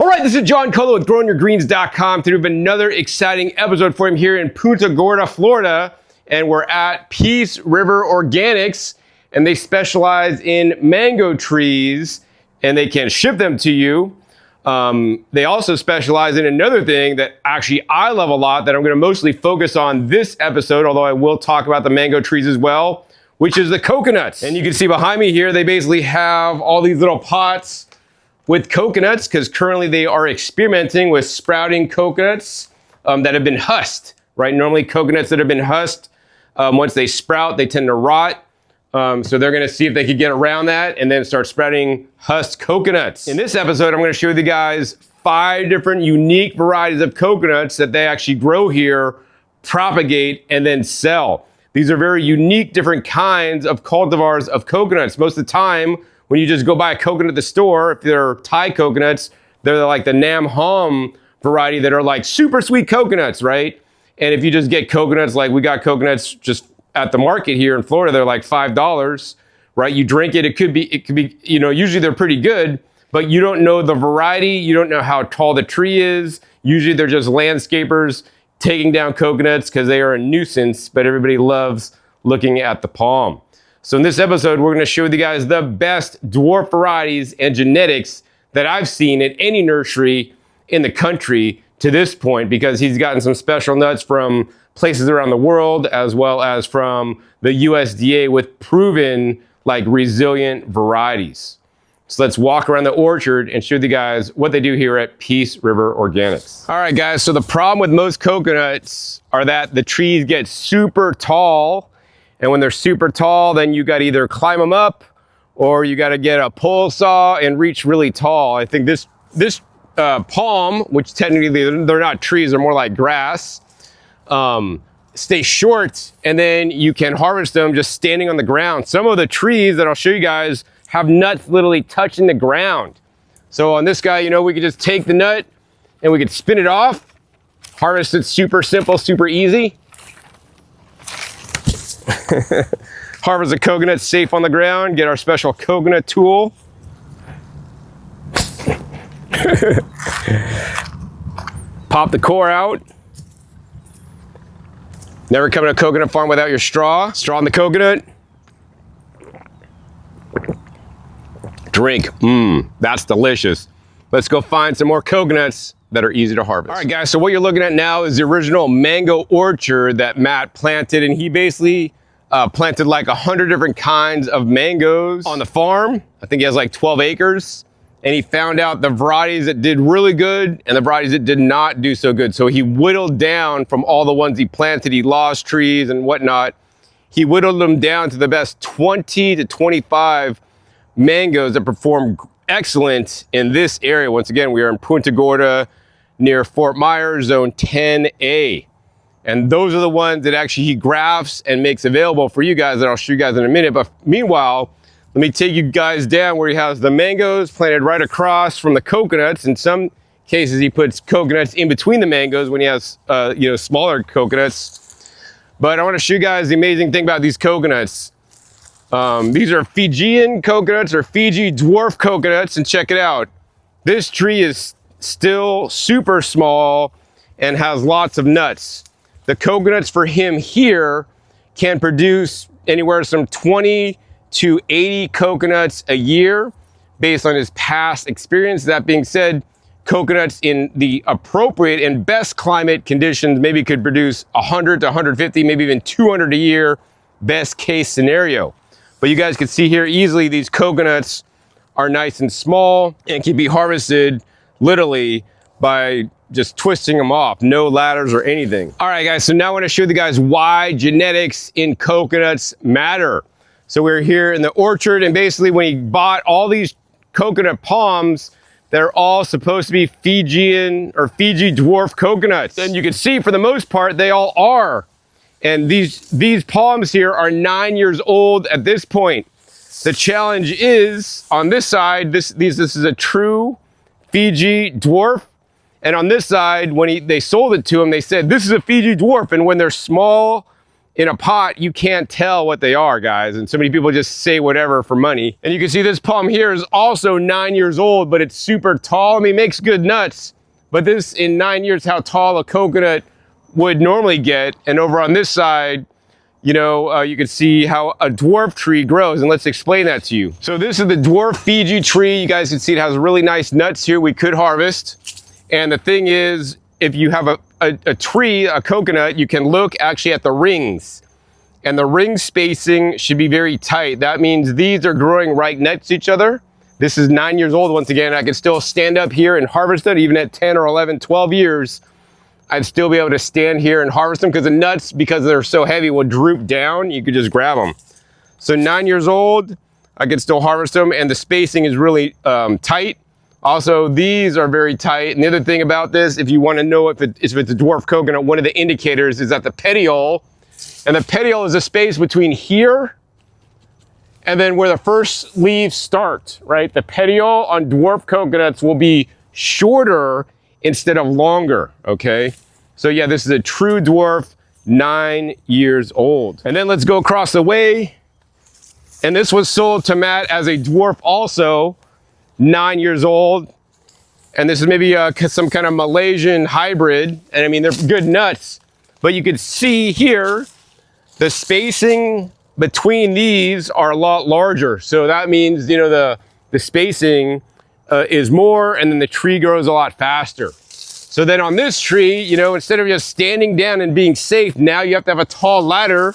right, this is John Colo with growingyourgreens.com. Today we have another exciting episode for him here in Punta Gorda, Florida. And we're at Peace River Organics, and they specialize in mango trees, and they can ship them to you. They also specialize in another thing that actually I love a lot that I'm going to mostly focus on this episode, although I will talk about the mango trees as well, which is the coconuts. And you can see behind me here, they basically have all these little pots with coconuts because currently they are experimenting with sprouting coconuts that have been husked, right? Normally coconuts that have been husked, once they sprout, they tend to rot. So they're gonna see if they could get around that and then start sprouting husked coconuts. In this episode, I'm gonna show you guys 5 different unique varieties of coconuts that they actually grow here, propagate, and then sell. These are very unique, different kinds of cultivars of coconuts. Most of the time, when you just go buy a coconut at the store, if they're Thai coconuts, they're like the Nam Hom variety that are like super sweet coconuts, right? And if you just get coconuts, like we got coconuts just at the market here in Florida, they're like $5, right? You drink it, it could be, you know, usually they're pretty good, but you don't know the variety, you don't know how tall the tree is. Usually they're just landscapers taking down coconuts because they are a nuisance, but everybody loves looking at the palm. So in this episode, we're gonna show you guys the best dwarf varieties and genetics that I've seen at any nursery in the country to this point, because he's gotten some special nuts from places around the world, as well as from the USDA with proven, like, resilient varieties. So let's walk around the orchard and show you guys what they do here at Peace River Organics. All right, guys, so the problem with most coconuts are that the trees get super tall. And when they're super tall, then you got to either climb them up or you got to get a pole saw and reach really tall. I think this palm, which technically they're not trees, they're more like grass, stay short, and then you can harvest them just standing on the ground. Some of the trees that I'll show you guys have nuts literally touching the ground. So on this guy, you know, we could just take the nut and we could spin it off, harvest it super simple, super easy. Harvest a coconut safe on the ground, get our special coconut tool. Pop the core out. Never come to a coconut farm without your straw. Straw in the coconut. Drink. That's delicious. Let's go find some more coconuts that are easy to harvest. All right, guys, so what you're looking at now is the original mango orchard that Matt planted, and he basically planted like 100 different kinds of mangoes on the farm. I think he has like 12 acres. And he found out the varieties that did really good and the varieties that did not do so good. So he whittled down from all the ones he planted. He lost trees and whatnot. He whittled them down to the best 20 to 25 mangoes that perform excellent in this area. Once again, we are in Punta Gorda near Fort Myers, zone 10A. And those are the ones that actually he grafts and makes available for you guys that I'll show you guys in a minute. But meanwhile, let me take you guys down where he has the mangoes planted right across from the coconuts. In some cases, he puts coconuts in between the mangoes when he has, you know, smaller coconuts. But I want to show you guys the amazing thing about these coconuts. These are Fijian coconuts or Fiji Dwarf coconuts, and check it out. This tree is still super small and has lots of nuts. The coconuts for him here can produce anywhere from 20 to 80 coconuts a year based on his past experience. That being said, coconuts in the appropriate and best climate conditions maybe could produce 100 to 150, maybe even 200 a year, best case scenario. But you guys can see here easily these coconuts are nice and small and can be harvested literally by just twisting them off, no ladders or anything. All right, guys, so now I want to show you guys why genetics in coconuts matter. So we're here in the orchard, and basically when he bought all these coconut palms, they're all supposed to be Fijian or Fiji Dwarf coconuts. And you can see for the most part, they all are. And these palms here are 9 years old at this point. The challenge is on this side, this is a true Fiji Dwarf. And on this side, when they sold it to him, they said, this is a Fiji Dwarf. And when they're small in a pot, you can't tell what they are, guys. And so many people just say whatever for money. And you can see this palm here is also 9 years old, but it's super tall. I mean, it makes good nuts. But this, in 9 years, how tall a coconut would normally get. And over on this side, you know, you can see how a dwarf tree grows. And let's explain that to you. So this is the dwarf Fiji tree. You guys can see it has really nice nuts here we could harvest. And the thing is, if you have a tree, a coconut, you can look actually at the rings. And the ring spacing should be very tight. That means these are growing right next to each other. This is 9 years old once again. I can still stand up here and harvest it even at 10 or 11, 12 years. I'd still be able to stand here and harvest them because the nuts, because they're so heavy, will droop down. You could just grab them. So 9 years old, I could still harvest them, and the spacing is really tight. Also, these are very tight. And the other thing about this, if you want to know if it's a dwarf coconut, one of the indicators is that the petiole, and the petiole is a space between here and then where the first leaves start, right? The petiole on dwarf coconuts will be shorter instead of longer, okay? So yeah, this is a true dwarf, 9 years old. And then let's go across the way. And this was sold to Matt as a dwarf also, 9 years old. And this is maybe some kind of Malaysian hybrid. And I mean, they're good nuts, but you can see here, the spacing between these are a lot larger. So that means, you know, the spacing is more, and then the tree grows a lot faster. So then on this tree, you know, instead of just standing down and being safe, now you have to have a tall ladder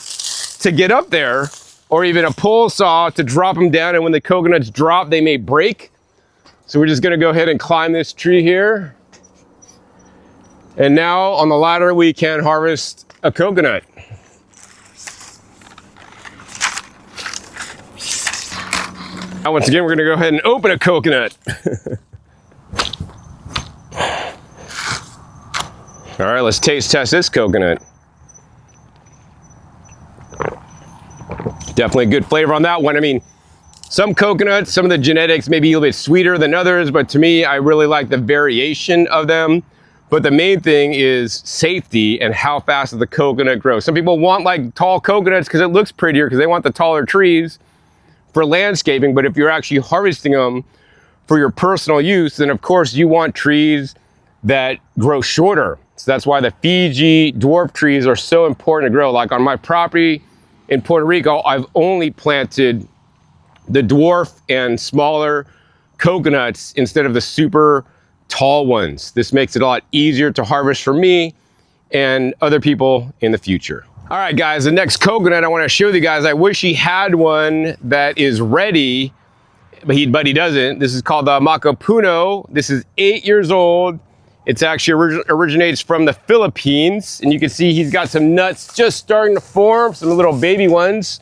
to get up there, or even a pole saw to drop them down. And when the coconuts drop, they may break. So we're just gonna go ahead and climb this tree here. And now on the ladder, we can harvest a coconut. Now, once again, we're gonna go ahead and open a coconut. All right, let's taste test this coconut. Definitely a good flavor on that one. I mean, some coconuts, some of the genetics may be a little bit sweeter than others, but to me, I really like the variation of them. But the main thing is safety and how fast does the coconut grow. Some people want like tall coconuts because it looks prettier, because they want the taller trees for landscaping. But if you're actually harvesting them for your personal use, then of course you want trees that grow shorter. So that's why the Fiji dwarf trees are so important to grow. Like on my property in Puerto Rico, I've only planted the dwarf and smaller coconuts instead of the super tall ones. This makes it a lot easier to harvest for me and other people in the future. All right, guys, the next coconut I want to show you guys, I wish he had one that is ready, but he doesn't. This is called the Makapuno. This is 8 years old. It's actually originates from the Philippines, and you can see he's got some nuts just starting to form, some little baby ones.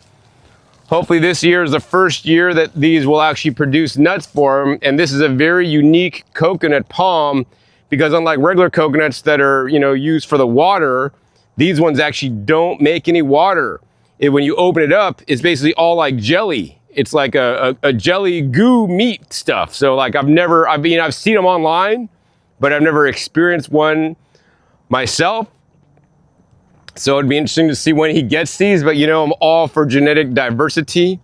Hopefully this year is the first year that these will actually produce nuts for him. And this is a very unique coconut palm, because unlike regular coconuts that are, you know, used for the water, these ones actually don't make any water. When you open it up, it's basically all like jelly. It's like a jelly goo meat stuff. So like I've seen them online, but I've never experienced one myself. So it'd be interesting to see when he gets these, but you know, I'm all for genetic diversity.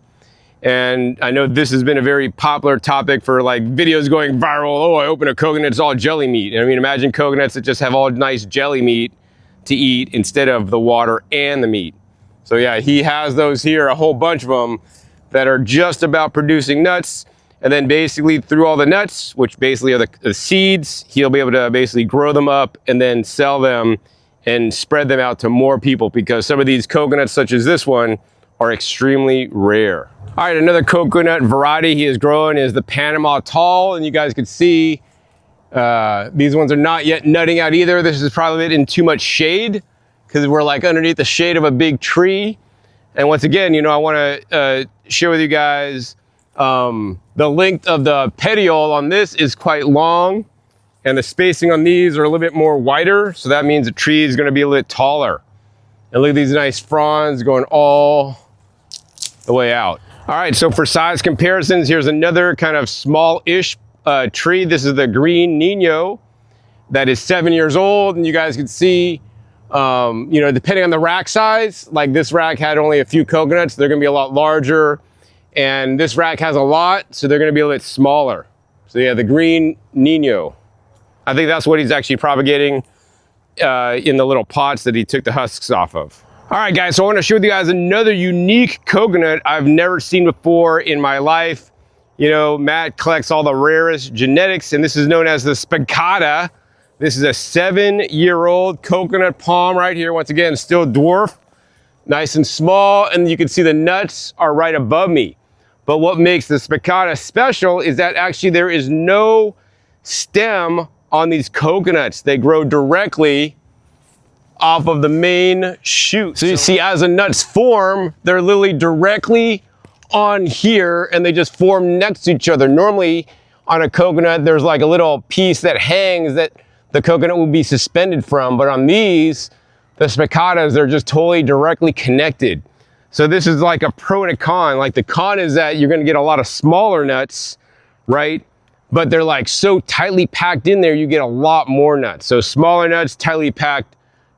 And I know this has been a very popular topic for like videos going viral. Oh, I open a coconut, it's all jelly meat. And I mean, imagine coconuts that just have all nice jelly meat to eat instead of the water and the meat. So yeah, he has those here, a whole bunch of them that are just about producing nuts. And then basically through all the nuts, which basically are the seeds, he'll be able to basically grow them up and then sell them and spread them out to more people, because some of these coconuts, such as this one, are extremely rare. All right, another coconut variety he is growing is the Panama Tall, and you guys can see these ones are not yet nutting out either. This is probably in too much shade, because we're like underneath the shade of a big tree. And once again, you know, I want to share with you guys the length of the petiole on this is quite long, and the spacing on these are a little bit more wider. So that means the tree is going to be a little bit taller. And look at these nice fronds going all the way out. All right, so for size comparisons, here's another kind of small-ish tree. This is the Green Nino that is 7 years old, and you guys can see You know, depending on the rack size, like this rack had only a few coconuts, they're gonna be a lot larger. And this rack has a lot, so they're gonna be a little bit smaller. So yeah, the Green Nino. I think that's what he's actually propagating in the little pots that he took the husks off of. All right, guys, so I wanna share with you guys another unique coconut I've never seen before in my life. You know, Matt collects all the rarest genetics, and this is known as the Spicata. This is a 7-year-old coconut palm right here. Once again, still dwarf, nice and small, and you can see the nuts are right above me. But what makes the Spicata special is that actually there is no stem on these coconuts. They grow directly off of the main shoot. So you see, as the nuts form, they're literally directly on here, and they just form next to each other. Normally on a coconut, there's like a little piece that hangs that the coconut will be suspended from, but on these, the Spicatas, they're just totally directly connected. So this is like a pro and a con. Like the con is that you're gonna get a lot of smaller nuts, right? But they're like so tightly packed in there, you get a lot more nuts. So smaller nuts, tightly packed,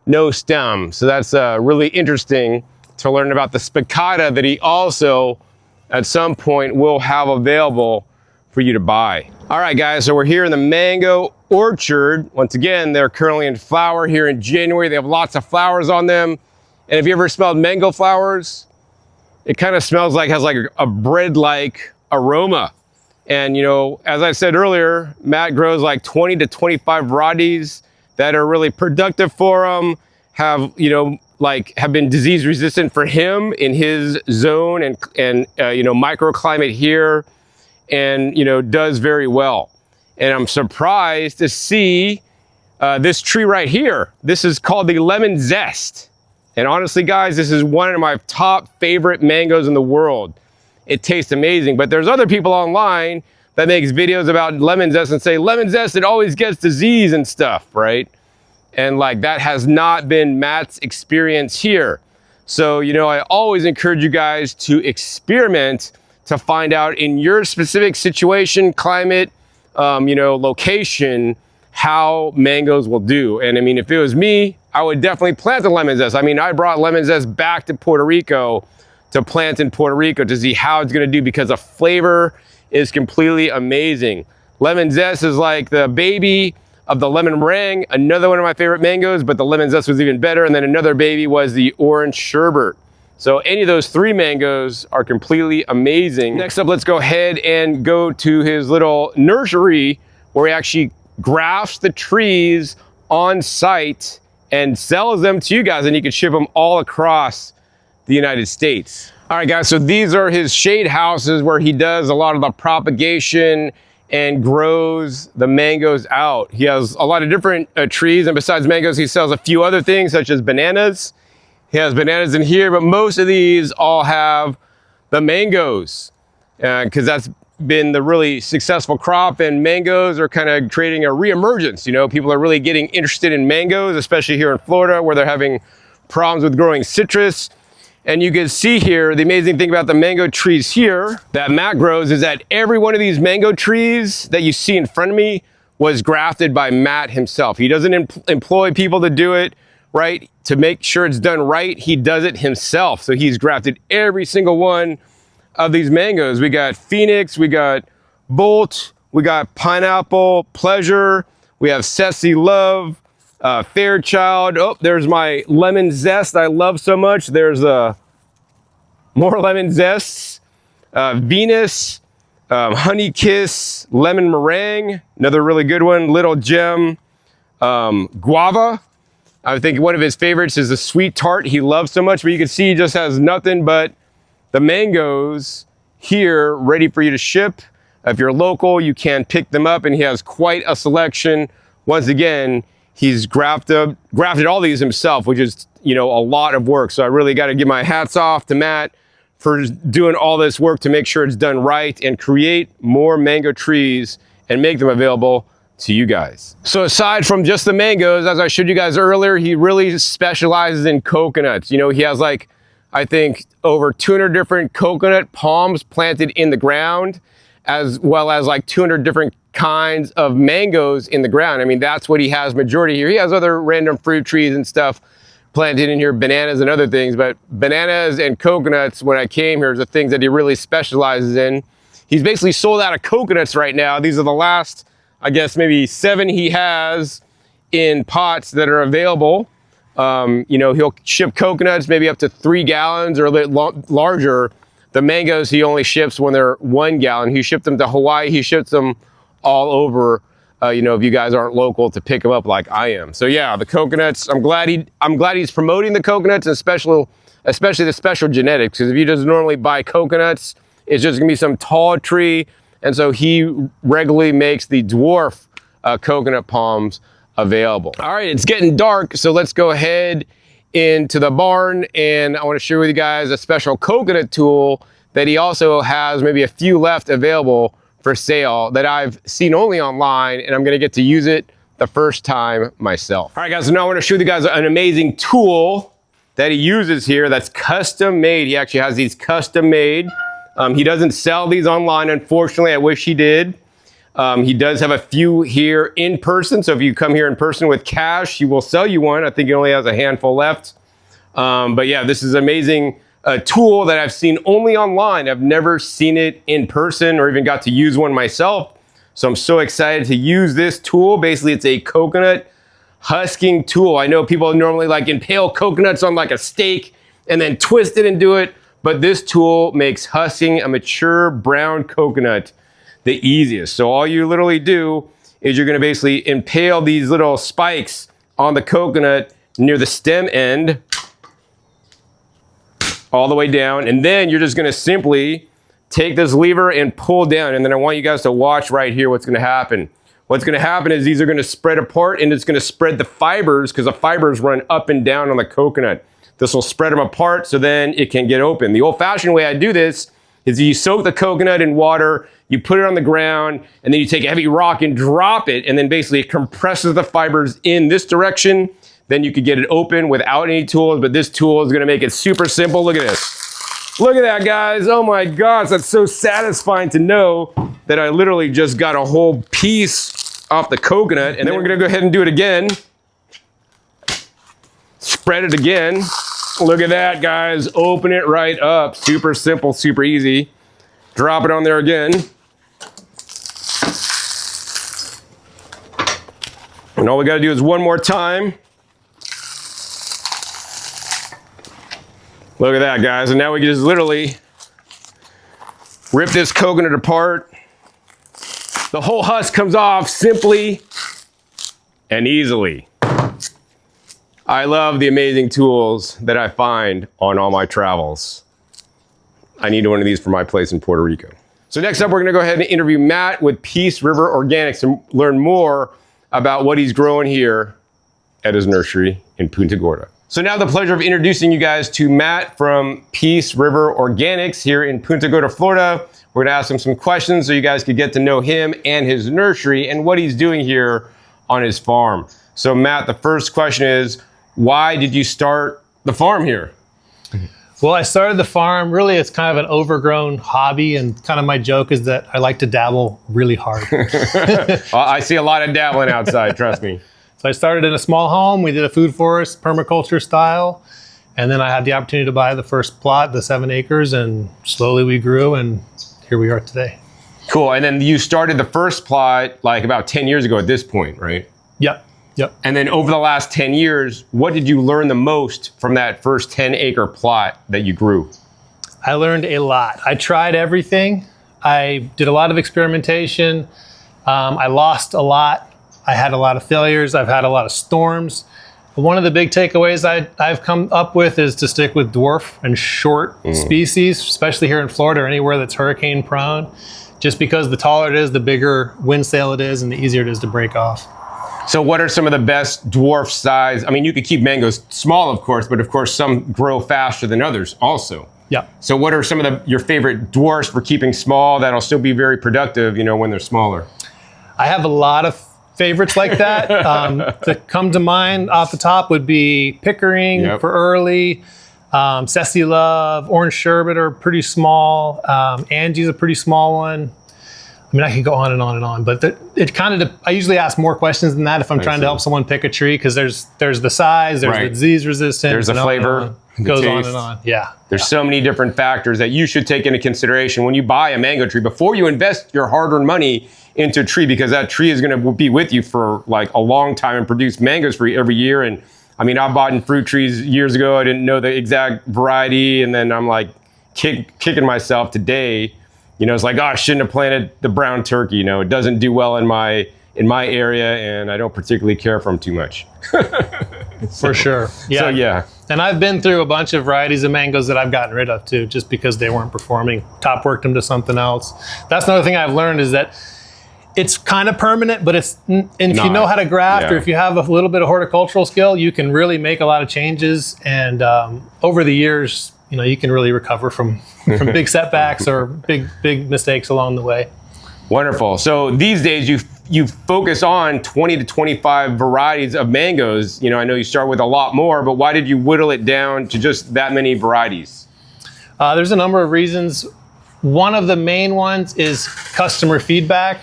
no stem. So that's really interesting to learn about the Spicata that he also, at some point, will have available for you to buy. All right, guys, so we're here in the mango orchard. Once again, they're currently in flower here in January. They have lots of flowers on them. And if you ever smelled mango flowers, it kind of smells like, has like a bread-like aroma. And you know, as I said earlier, Matt grows like 20 to 25 varieties that are really productive for him, have, you know, like have been disease resistant for him in his zone and you know, microclimate here, and you know, does very well. And I'm surprised to see this tree right here. This is called the Lemon Zest. And honestly, guys, this is one of my top favorite mangoes in the world. It tastes amazing, but there's other people online that makes videos about lemon zest and say, lemon zest, it always gets disease and stuff, right? And like, that has not been Matt's experience here. So, you know, I always encourage you guys to experiment to find out in your specific situation, climate, you know, location, how mangoes will do. And I mean, if it was me, I would definitely plant the lemon zest. I mean, I brought lemon zest back to Puerto Rico to plant in Puerto Rico to see how it's gonna do, because the flavor is completely amazing. Lemon zest is like the baby of the lemon meringue, another one of my favorite mangoes, but the lemon zest was even better. And then another baby was the orange sherbet. So any of those 3 mangoes are completely amazing. Next up, let's go ahead and go to his little nursery where he actually grafts the trees on site and sells them to you guys, and you can ship them all across the United States. All right, guys, so these are his shade houses where he does a lot of the propagation and grows the mangoes out. He has a lot of different trees, and besides mangoes, he sells a few other things such as bananas. He has bananas in here, but most of these all have the mangoes because that's been the really successful crop, and mangoes are kind of creating a reemergence. You know, people are really getting interested in mangoes, especially here in Florida where they're having problems with growing citrus. And you can see here, the amazing thing about the mango trees here that Matt grows is that every one of these mango trees that you see in front of me was grafted by Matt himself. He doesn't employ people to do it, right? To make sure it's done right, he does it himself. So he's grafted every single one of these mangoes. We got Phoenix, we got Bolt, we got Pineapple, Pleasure, we have Ceci Love, Fairchild. Oh, there's my Lemon Zest I love so much. There's more Lemon Zests. Venus, Honey Kiss, Lemon Meringue, another really good one. Little Gem, Guava. I think one of his favorites is the Sweet Tart he loves so much, but you can see he just has nothing but the mangoes here ready for you to ship. If you're local, you can pick them up, and he has quite a selection. Once again, he's grafted all these himself, which is, you know, a lot of work. So I really got to give my hats off to Matt for doing all this work to make sure it's done right and create more mango trees and make them available to you guys. So aside from just the mangoes, as I showed you guys earlier, he really specializes in coconuts. You know, he has like, I think, over 200 different coconut palms planted in the ground, as well as like 200 different kinds of mangoes in the ground. I mean, that's what he has majority here. He has other random fruit trees and stuff, planted in here bananas and other things, but bananas and coconuts, when I came here, is the things that he really specializes in. He's basically sold out of coconuts right now. These are the last, I guess, maybe 7 he has in pots that are available. You know, he'll ship coconuts maybe up to 3 gallons or a bit larger. The mangoes he only ships when they're 1 gallon. He shipped them to Hawaii. He ships them all over. You know, if you guys aren't local, to pick them up like I am. So yeah, the coconuts. I'm glad he's promoting the coconuts, and especially the special genetics. Because if you just normally buy coconuts, it's just gonna be some tall tree. And so he regularly makes the dwarf coconut palms available. All right, it's getting dark, so let's go ahead into the barn, and I want to share with you guys a special coconut tool that he also has maybe a few left available for sale that I've seen only online, and I'm going to get to use it the first time myself. All right, guys, so now I want to show you guys an amazing tool that he uses here that's custom made. He actually has these custom made. He doesn't sell these online, unfortunately. I wish he did. He does have a few here in person, so if you come here in person with cash, he will sell you one. I think he only has a handful left. But yeah, this is an amazing tool that I've seen only online. I've never seen it in person or even got to use one myself. So I'm so excited to use this tool. Basically, it's a coconut husking tool. I know people normally like impale coconuts on like a steak and then twist it and do it, but this tool makes husking a mature brown coconut the easiest. So all you literally do is you're gonna basically impale these little spikes on the coconut near the stem end, all the way down, and then you're just gonna simply take this lever and pull down. And then I want you guys to watch right here what's gonna happen. What's gonna happen is these are gonna spread apart, and it's gonna spread the fibers, because the fibers run up and down on the coconut. This will spread them apart so then it can get open. The old-fashioned way I do this is you soak the coconut in water, you put it on the ground, and then you take a heavy rock and drop it, and then basically it compresses the fibers in this direction. Then you could get it open without any tools, but this tool is gonna make it super simple. Look at this. Look at that, guys. Oh my gosh, that's so satisfying to know that I literally just got a whole piece off the coconut. And then we're gonna go ahead and do it again. Spread it again. Look at that, guys. Open it right up. Super simple, super easy. Drop it on there again. And all we gotta do is one more time. Look at that, guys. And now we can just literally rip this coconut apart. The whole husk comes off simply and easily. I love the amazing tools that I find on all my travels. I need one of these for my place in Puerto Rico. So next up, we're gonna go ahead and interview Matt with Peace River Organics and learn more about what he's growing here at his nursery in Punta Gorda. So now the pleasure of introducing you guys to Matt from Peace River Organics here in Punta Gorda, Florida. We're gonna ask him some questions so you guys could get to know him and his nursery and what he's doing here on his farm. So Matt, the first question is, why did you start the farm here? Well, I started the farm, really it's kind of an overgrown hobby, and kind of my joke is that I like to dabble really hard. Well, I see a lot of dabbling outside, trust me. So I started in a small home. We did a food forest, permaculture style. And then I had the opportunity to buy the first plot, the 7 acres, and slowly we grew, and here we are today. Cool, and then you started the first plot like about 10 years ago at this point, right? Yep. And then over the last 10 years, what did you learn the most from that first 10-acre plot that you grew? I learned a lot. I tried everything. I did a lot of experimentation. I lost a lot. I had a lot of failures. I've had a lot of storms. One of the big takeaways I've come up with is to stick with dwarf and short species, especially here in Florida or anywhere that's hurricane prone, just because the taller it is, the bigger wind sail it is, and the easier it is to break off. So what are some of the best dwarf size? I mean, you could keep mangoes small, of course, but of course some grow faster than others also. Yeah. So what are some of your favorite dwarfs for keeping small that'll still be very productive, you know, when they're smaller? I have a lot of favorites like that. To come to mind off the top would be Pickering for early, Ceci Love, Orange Sherbet are pretty small, Angie's a pretty small one. I mean, I could go on and on and on, but it kind of, I usually ask more questions than that if I'm trying to help someone pick a tree, because there's the size, there's the disease resistance. There's the flavor. It goes on and on. Yeah. There's so many different factors that you should take into consideration when you buy a mango tree before you invest your hard-earned money into a tree, because that tree is going to be with you for like a long time and produce mangoes for you every year. And I mean, I bought in fruit trees years ago. I didn't know the exact variety. And then I'm like kicking myself today. You know, it's like, oh, I shouldn't have planted the brown turkey. You know, it doesn't do well in my area, and I don't particularly care for them too much. For sure. Yeah. So, yeah. And I've been through a bunch of varieties of mangoes that I've gotten rid of too, just because they weren't performing. Top worked them to something else. That's another thing I've learned, is that it's kind of permanent, but if you know how to graft, or if you have a little bit of horticultural skill, you can really make a lot of changes. And over the years, you know, you can really recover from big setbacks or big mistakes along the way. Wonderful. So these days you focus on 20 to 25 varieties of mangoes. You know, I know you start with a lot more, but why did you whittle it down to just that many varieties? There's a number of reasons. One of the main ones is customer feedback.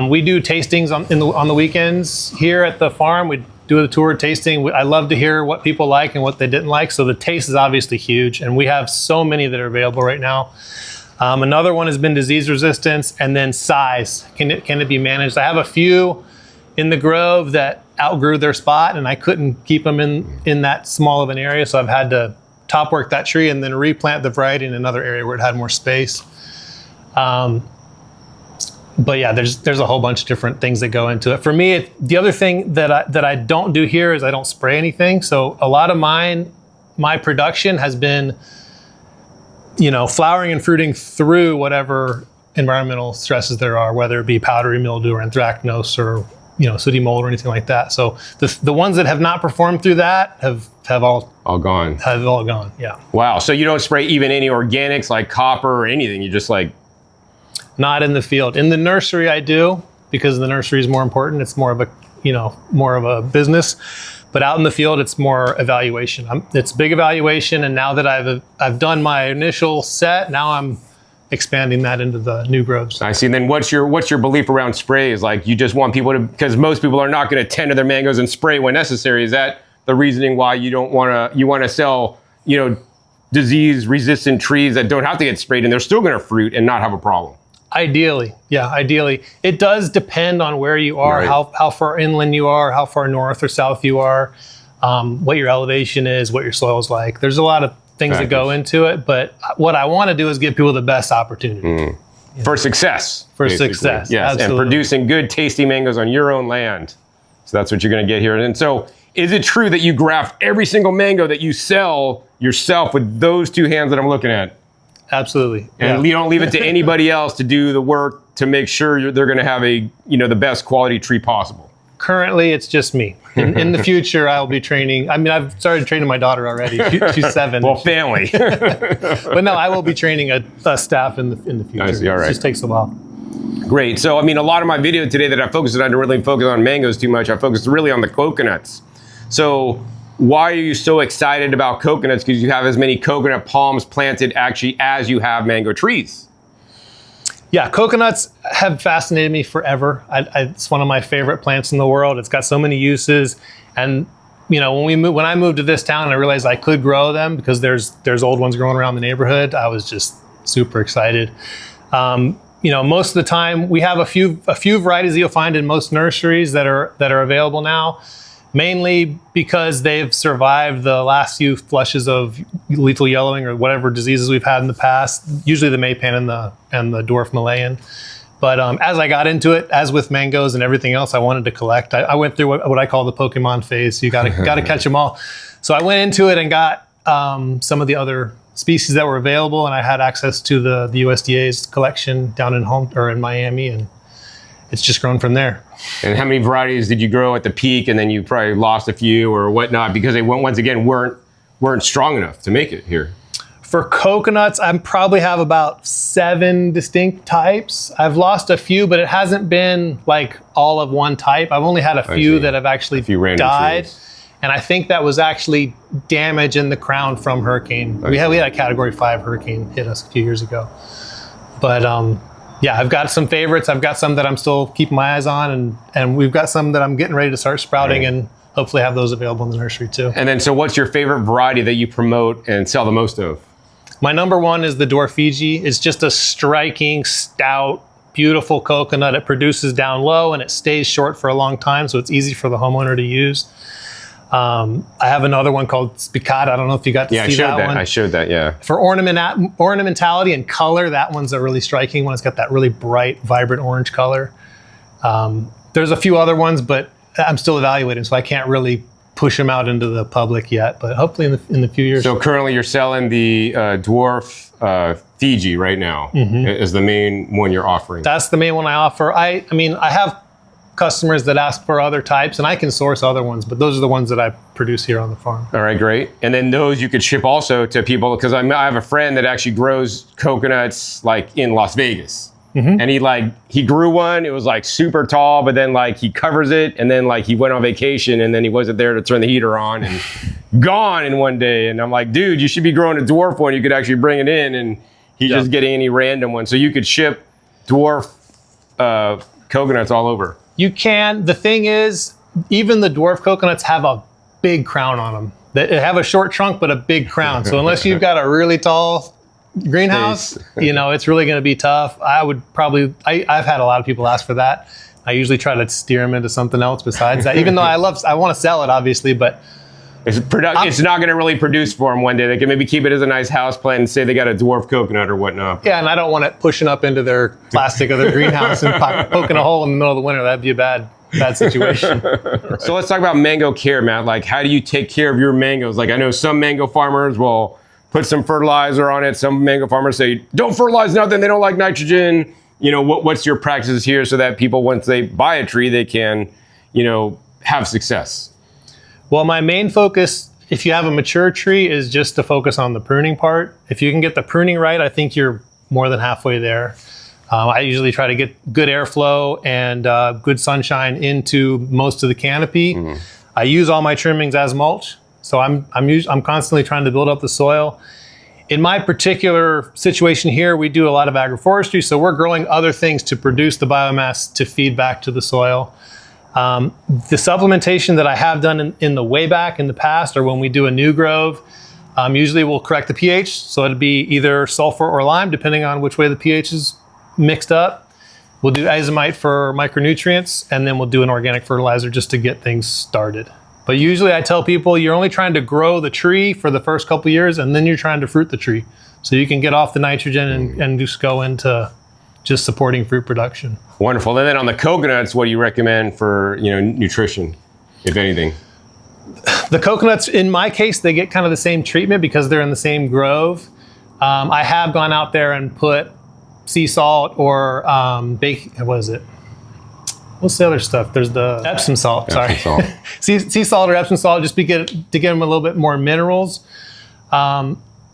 We do tastings on the weekends here at the farm. We do a tour tasting. I love to hear what people like and what they didn't like. So the taste is obviously huge, and we have so many that are available right now. Another one has been disease resistance, and then size. Can it be managed? I have a few in the grove that outgrew their spot, and I couldn't keep them in that small of an area. So I've had to top work that tree and then replant the variety in another area where it had more space. But yeah, there's a whole bunch of different things that go into it. For me, the other thing that I don't do here is I don't spray anything. So a lot of my production has been, you know, flowering and fruiting through whatever environmental stresses there are, whether it be powdery mildew or anthracnose or, you know, sooty mold or anything like that. So the ones that have not performed through that have all gone. Have all gone. Yeah. Wow. So you don't spray even any organics like copper or anything. You just like. Not in the field. In the nursery, I do, because the nursery is more important. It's more of a business. But out in the field, it's more evaluation. It's big evaluation, and now that I've done my initial set, now I'm expanding that into the new groves. I see. And then what's your belief around sprays? Like, you just want people to, because most people are not going to tend to their mangoes and spray when necessary. Is that the reasoning why you want to sell, you know, disease-resistant trees that don't have to get sprayed and they're still going to fruit and not have a problem? Ideally, yeah, ideally. It does depend on where you are, right. How far inland you are, how far north or south you are, what your elevation is, what your soil is like. There's a lot of things that go into it, but what I want to do is give people the best opportunity. For success. For success, yes. Absolutely. And producing good, tasty mangoes on your own land. So that's what you're going to get here. And so, is it true that you graft every single mango that you sell yourself with those two hands that I'm looking at? Absolutely. And you don't leave it to anybody else to do the work to make sure they're going to have the best quality tree possible? Currently, it's just me. In the future, I'll be training. I mean, I've started training my daughter already. She's 7. Well, family. But no, I will be training a staff in the future. I see. All right. It just takes a while. Great. So, I mean, a lot of my video today that I focused on, I didn't really focus on mangoes too much. I focused really on the coconuts. So, why are you so excited about coconuts? Because you have as many coconut palms planted actually as you have mango trees. Yeah, coconuts have fascinated me forever. It's one of my favorite plants in the world. It's got so many uses. And you know, when I moved to this town and I realized I could grow them because there's old ones growing around the neighborhood, I was just super excited. You know, most of the time we have a few varieties that you'll find in most nurseries that are available now. Mainly because they've survived the last few flushes of lethal yellowing or whatever diseases we've had in the past, usually the Maypan and the dwarf Malayan. But as I got into it, as with mangoes and everything else I wanted to collect, I went through what I call the Pokemon phase. You gotta catch them all. So I went into it and got some of the other species that were available, and I had access to the USDA's collection down in Miami, and it's just grown from there. And how many varieties did you grow at the peak, and then you probably lost a few or whatnot because they once again weren't strong enough to make it here? For coconuts, I probably have about 7 distinct types. I've lost a few, but it hasn't been like all of one type. I've only had a few that have actually died. Trees. And I think that was actually damage in the crown from hurricane. We had a Category 5 hurricane hit us a few years ago. But Yeah, I've got some favorites. I've got some that I'm still keeping my eyes on, and we've got some that I'm getting ready to start sprouting, and hopefully have those available in the nursery too. And then, so what's your favorite variety that you promote and sell the most of? My number one is the Dwarf Fiji. It's just a striking, stout, beautiful coconut. It produces down low and it stays short for a long time, so it's easy for the homeowner to use. I have another one called Spicata. I don't know if you got to see that one. I showed that, yeah. For ornamentality and color, that one's a really striking one. It's got that really bright, vibrant orange color. There's a few other ones, but I'm still evaluating, so I can't really push them out into the public yet, but hopefully in the few years. So currently you're selling the Dwarf Fiji right now is the main one you're offering. That's the main one I offer. I mean, I have customers that ask for other types, and I can source other ones, but those are the ones that I produce here on the farm. All right, great. And then those you could ship also to people, because I have a friend that actually grows coconuts like in Las Vegas. And he grew one, it was like super tall, but then like he covers it, and then like he went on vacation, and then he wasn't there to turn the heater on, and gone in one day. And I'm like, dude, you should be growing a dwarf one. You could actually bring it in, and he's just getting any random one. So you could ship dwarf coconuts all over. You can. The thing is, even the dwarf coconuts have a big crown on them. They have a short trunk, but a big crown. So unless you've got a really tall greenhouse, it's really going to be tough. I've had a lot of people ask for that. I usually try to steer them into something else besides that, even though I want to sell it, obviously, but it's not going to really produce for them one day. They can maybe keep it as a nice house plant and say they got a dwarf coconut or whatnot. Yeah, and I don't want it pushing up into their plastic of their greenhouse and poking a hole in the middle of the winter. That'd be a bad situation. So let's talk about mango care, Matt. Like, how do you take care of your mangoes? Like, I know some mango farmers will put some fertilizer on it. Some mango farmers say, don't fertilize nothing. They don't like nitrogen. What's your practices here so that people, once they buy a tree, they can, have success? Well, my main focus, if you have a mature tree, is just to focus on the pruning part. If you can get the pruning right, I think you're more than halfway there. I usually try to get good airflow and good sunshine into most of the canopy. I use all my trimmings as mulch, so I'm constantly trying to build up the soil. In my particular situation here, we do a lot of agroforestry, so we're growing other things to produce the biomass to feed back to the soil. The supplementation that I have done in the way back in the past, or when we do a new grove, usually we'll correct the pH. So it'd be either sulfur or lime, depending on which way the pH is mixed up. We'll do azomite for micronutrients, and then we'll do an organic fertilizer just to get things started. But usually I tell people you're only trying to grow the tree for the first couple of years, and then you're trying to fruit the tree. So you can get off the nitrogen and just go into just supporting fruit production. Wonderful. And then on the coconuts, what do you recommend for nutrition, if anything? The coconuts, in my case, they get kind of the same treatment because they're in the same grove. I have gone out there and put sea salt or what is it? What's the other stuff? There's the Epsom salt. Sorry, sea salt or Epsom salt, just to get them a little bit more minerals.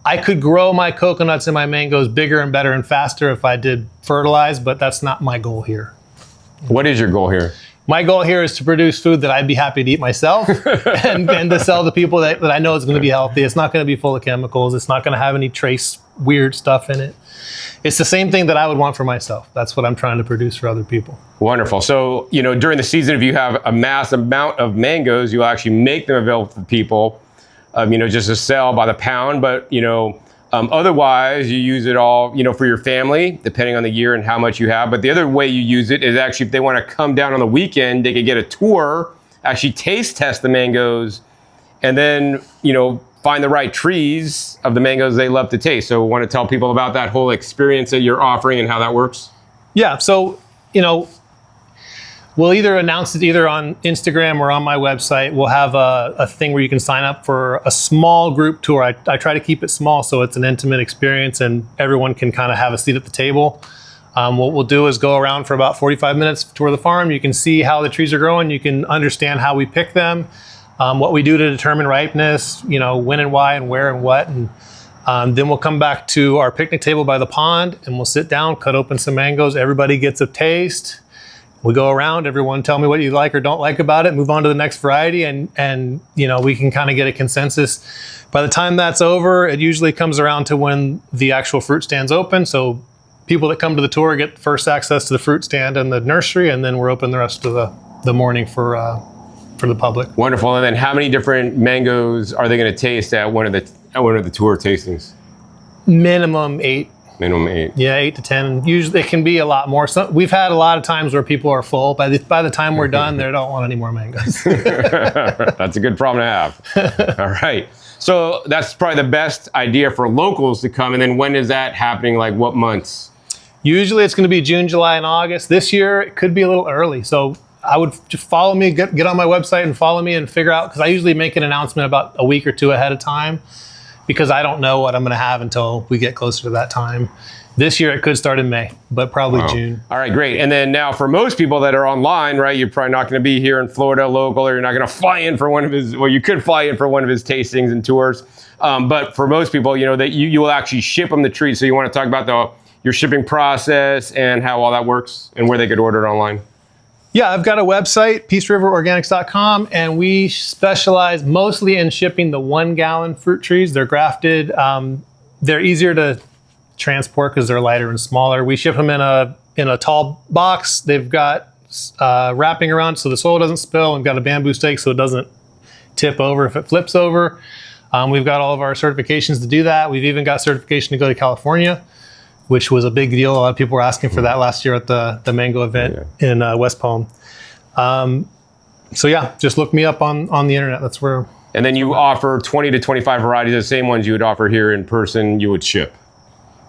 I could grow my coconuts and my mangoes bigger and better and faster if I did fertilize, but that's not my goal here. What is your goal here? My goal here is to produce food that I'd be happy to eat myself and to sell to people that I know is going to be healthy. It's not going to be full of chemicals. It's not going to have any trace weird stuff in it. It's the same thing that I would want for myself. That's what I'm trying to produce for other people. Wonderful. So, during the season, if you have a mass amount of mangoes, you'll actually make them available for people. Just to sell by the pound, but, otherwise you use it all, for your family, depending on the year and how much you have. But the other way you use it is actually if they want to come down on the weekend, they could get a tour, actually taste test the mangoes, and then, find the right trees of the mangoes they love to taste. So want to tell people about that whole experience that you're offering and how that works? Yeah. So, we'll either announce it either on Instagram or on my website. We'll have a thing where you can sign up for a small group tour. I try to keep it small so it's an intimate experience and everyone can kind of have a seat at the table. What we'll do is go around for about 45 minutes, tour the farm. You can see how the trees are growing. You can understand how we pick them, what we do to determine ripeness, when and why and where and what. And then we'll come back to our picnic table by the pond and we'll sit down, cut open some mangoes. Everybody gets a taste. We go around, everyone tell me what you like or don't like about it, move on to the next variety, and we can kind of get a consensus. By the time that's over, it usually comes around to when the actual fruit stands open. So people that come to the tour get first access to the fruit stand and the nursery, and then we're open the rest of the morning for the public. Wonderful. And then how many different mangoes are they going to taste at one of the tour tastings? Minimum 8. Minimum 8. Yeah, 8 to 10. Usually it can be a lot more. So we've had a lot of times where people are full. By the time we're done, they don't want any more mangoes. That's a good problem to have. All right. So that's probably the best idea for locals to come. And then when is that happening? Like what months? Usually it's going to be June, July, and August. This year it could be a little early. So I would just follow me, get on my website and follow me and figure out, because I usually make an announcement about a week or two ahead of time, because I don't know what I'm going to have until we get closer to that time. This year it could start in May, but probably June. All right, great. And then now for most people that are online, right, you're probably not going to be here in Florida local, or you're not going to fly in for one of his, well, you could fly in for one of his tastings and tours. But for most people, you know, that you will actually ship them the trees. So you want to talk about your shipping process and how all that works and where they could order it online. Yeah, I've got a website, peaceriverorganics.com, and we specialize mostly in shipping the 1 gallon fruit trees. They're grafted. They're easier to transport because they're lighter and smaller. We ship them in a tall box. They've got wrapping around so the soil doesn't spill. We've got a bamboo stake so it doesn't tip over if it flips over. We've got all of our certifications to do that. We've even got certification to go to California, which was a big deal. A lot of people were asking for that last year at the mango event in West Palm. So yeah, just look me up on the internet. That's where. And then you offer 20 to 25 varieties, the same ones you would offer here in person, you would ship.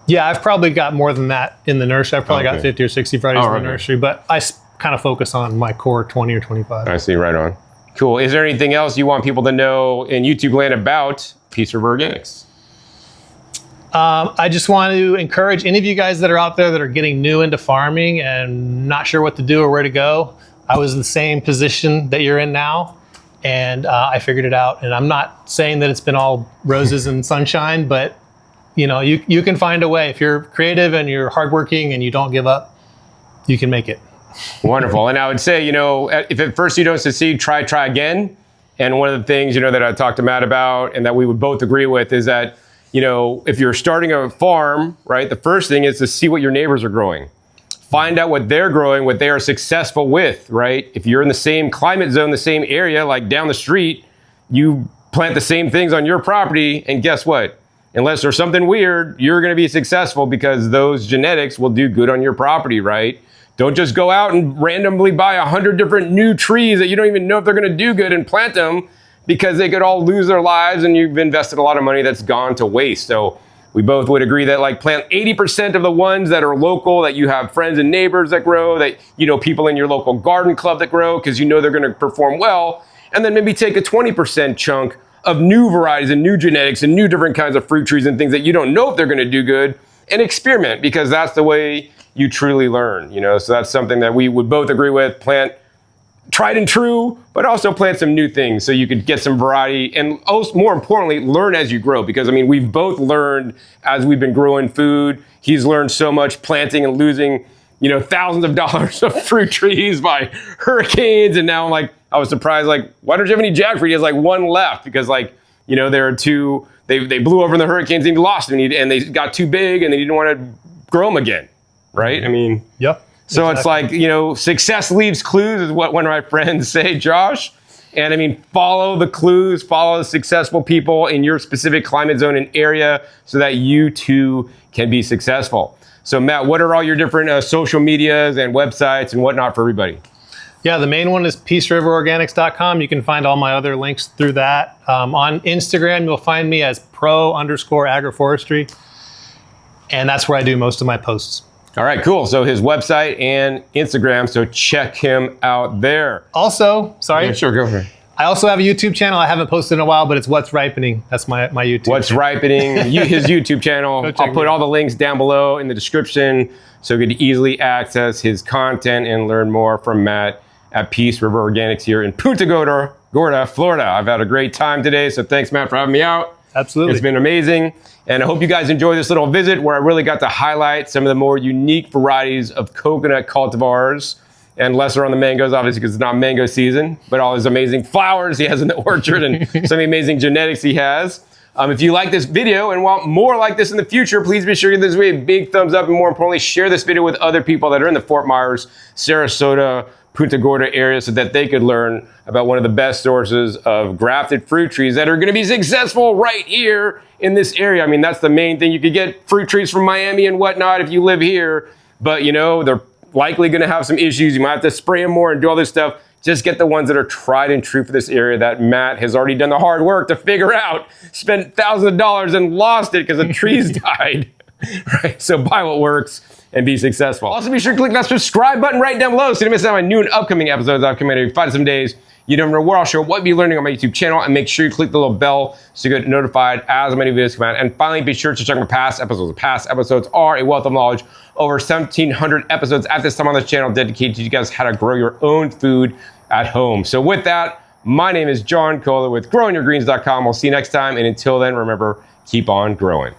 Yeah, I've probably got more than that in the nursery. I've probably got 50 or 60 varieties in the nursery, but I kind of focus on my core 20 or 25. I see, right on. Cool. Is there anything else you want people to know in YouTube land about Peace River Organics? I just want to encourage any of you guys that are out there that are getting new into farming and not sure what to do or where to go. I was in the same position that you're in now, and I figured it out. And I'm not saying that it's been all roses and sunshine, but you know, you can find a way. If you're creative and you're hardworking and you don't give up, you can make it. Wonderful. And I would say, you know, if at first you don't succeed, try again. And one of the things, you know, that I talked to Matt about and that we would both agree with is that, you know, if you're starting a farm, right, the first thing is to see what your neighbors are growing. Find out what they're growing, what they are successful with, right? If you're in the same climate zone, the same area, like down the street, you plant the same things on your property, and guess what? Unless there's something weird, you're going to be successful because those genetics will do good on your property, right? Don't just go out and randomly buy 100 different new trees that you don't even know if they're going to do good and plant them, because they could all lose their lives and you've invested a lot of money that's gone to waste. So we both would agree that like plant 80% of the ones that are local, that you have friends and neighbors that grow, that you know people in your local garden club that grow because you know they're going to perform well. And then maybe take a 20% chunk of new varieties and new genetics and new different kinds of fruit trees and things that you don't know if they're going to do good, and experiment, because that's the way you truly learn, you know? So that's something that we would both agree with. Plant tried and true, but also plant some new things so you could get some variety, and also, more importantly, learn as you grow. Because I mean, we've both learned as we've been growing food. He's learned so much planting and losing, you know, thousands of dollars of fruit trees by hurricanes. And now I'm like, I was surprised, like, why don't you have any jackfruit? He has like one left because, like, you know, there are two, they blew over in the hurricanes and he lost them, and they got too big and they didn't want to grow them again, right? I mean, yep. So Exactly. It's like, you know, success leaves clues is what one of my friends say, Josh. And I mean, follow the clues, follow the successful people in your specific climate zone and area so that you too can be successful. So Matt, what are all your different social medias and websites and whatnot for everybody? Yeah, the main one is peaceriverorganics.com. You can find all my other links through that. On Instagram, you'll find me as pro_agroforestry. And that's where I do most of my posts. All right, cool. So his website and Instagram, so check him out there. Also, sorry. Yeah, sure, go for it. I also have a YouTube channel. I haven't posted in a while, but it's What's Ripening. That's my YouTube What's channel. Ripening, his YouTube channel. I'll put all the links down below in the description so you could easily access his content and learn more from Matt at Peace River Organics here in Punta Gorda, Florida. I've had a great time today, so thanks, Matt, for having me out. Absolutely. It's been amazing. And I hope you guys enjoy this little visit where I really got to highlight some of the more unique varieties of coconut cultivars, and lesser on the mangoes, obviously, because it's not mango season, but all his amazing flowers he has in the orchard and some amazing genetics he has. If you like this video and want more like this in the future, please be sure to give this video a big thumbs up, and more importantly, share this video with other people that are in the Fort Myers, Sarasota, Punta Gorda area so that they could learn about one of the best sources of grafted fruit trees that are going to be successful right here in this area. I mean, that's the main thing. You could get fruit trees from Miami and whatnot if you live here, but you know, they're likely going to have some issues. You might have to spray them more and do all this stuff. Just get the ones that are tried and true for this area that Matt has already done the hard work to figure out, spent thousands of dollars and lost it because the trees died. Right? So buy what works and be successful. Also, be sure to click that subscribe button right down below so you don't miss out on my new and upcoming episodes. I'll come in every 5 to 7 days. You never know where I'll show what you'll be learning on my YouTube channel, and make sure you click the little bell so you get notified as my new videos come out. And finally, be sure to check my past episodes. Past episodes are a wealth of knowledge. Over 1,700 episodes at this time on this channel dedicated to you guys how to grow your own food at home. So with that, my name is John Kohler with growingyourgreens.com. We'll see you next time, and until then, remember, keep on growing.